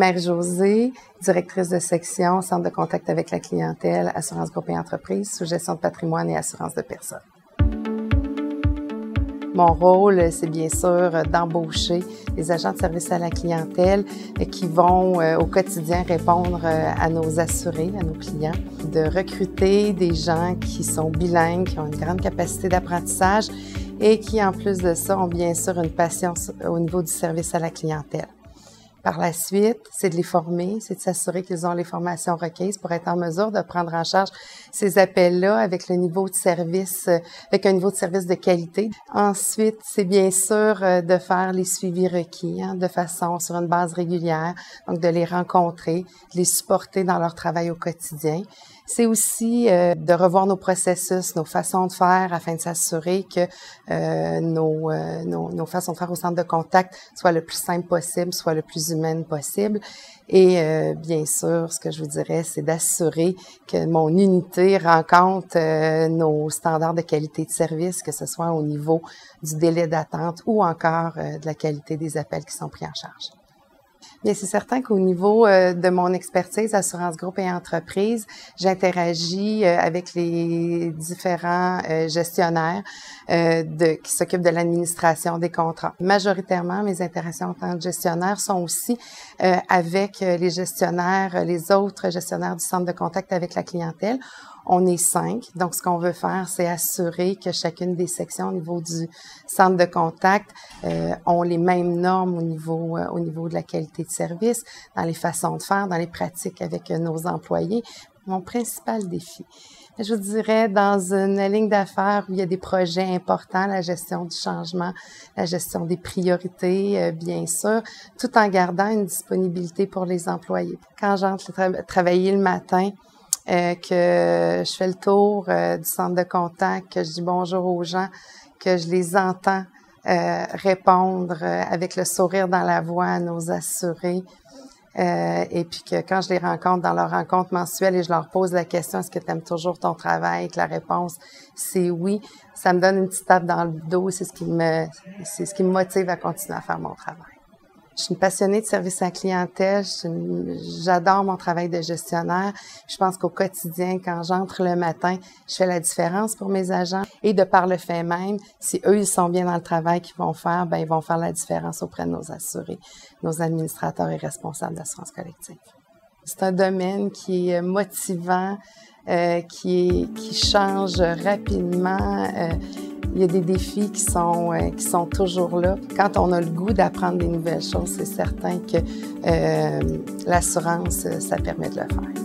Marie-Josée, directrice de section, centre de contact avec la clientèle, assurance groupe et entreprise, sous gestion de patrimoine et assurance de personnes. Mon rôle, c'est bien sûr d'embaucher les agents de service à la clientèle qui vont au quotidien répondre à nos assurés, à nos clients, de recruter des gens qui sont bilingues, qui ont une grande capacité d'apprentissage et qui, en plus de ça, ont bien sûr une passion au niveau du service à la clientèle. Par la suite, c'est de les former, c'est de s'assurer qu'ils ont les formations requises pour être en mesure de prendre en charge ces appels-là avec le niveau de service, avec un niveau de service de qualité. Ensuite, c'est bien sûr de faire les suivis requis, de façon sur une base régulière, donc de les rencontrer, de les supporter dans leur travail au quotidien. C'est aussi de revoir nos processus, nos façons de faire afin de s'assurer que nos façons de faire au centre de contact soient le plus simple possible, soient le plus humaines possible. Et bien sûr, ce que je vous dirais, c'est d'assurer que mon unité rencontre nos standards de qualité de service, que ce soit au niveau du délai d'attente ou encore de la qualité des appels qui sont pris en charge. Bien, c'est certain qu'au niveau de mon expertise assurance groupe et entreprise, j'interagis avec les différents gestionnaires qui s'occupent de l'administration des contrats. Majoritairement, mes interactions en tant que gestionnaire sont aussi avec les gestionnaires, les autres gestionnaires du centre de contact avec la clientèle. On est 5, donc ce qu'on veut faire, c'est assurer que chacune des sections au niveau du centre de contact ont les mêmes normes au niveau de la qualité de service, dans les façons de faire, dans les pratiques avec nos employés. Mon principal défi, je vous dirais, dans une ligne d'affaires où il y a des projets importants, la gestion du changement, la gestion des priorités, bien sûr, tout en gardant une disponibilité pour les employés. Quand j'entre travailler le matin, que je fais le tour du centre de contact, que je dis bonjour aux gens, que je les entends répondre avec le sourire dans la voix à nos assurés. Et puis que quand je les rencontre dans leur rencontre mensuelle et je leur pose la question « Est-ce que tu aimes toujours ton travail? » et que la réponse c'est oui, ça me donne une petite tape dans le dos, c'est ce qui me motive à continuer à faire mon travail. Je suis une passionnée de service à la clientèle, j'adore mon travail de gestionnaire. Je pense qu'au quotidien, quand j'entre le matin, je fais la différence pour mes agents. Et de par le fait même, si eux, ils sont bien dans le travail qu'ils vont faire, ben ils vont faire la différence auprès de nos assurés, nos administrateurs et responsables d'assurance collective. C'est un domaine qui est motivant, qui change rapidement. Il y a des défis qui sont toujours là. Quand on a le goût d'apprendre des nouvelles choses, c'est certain que l'assurance, ça permet de le faire.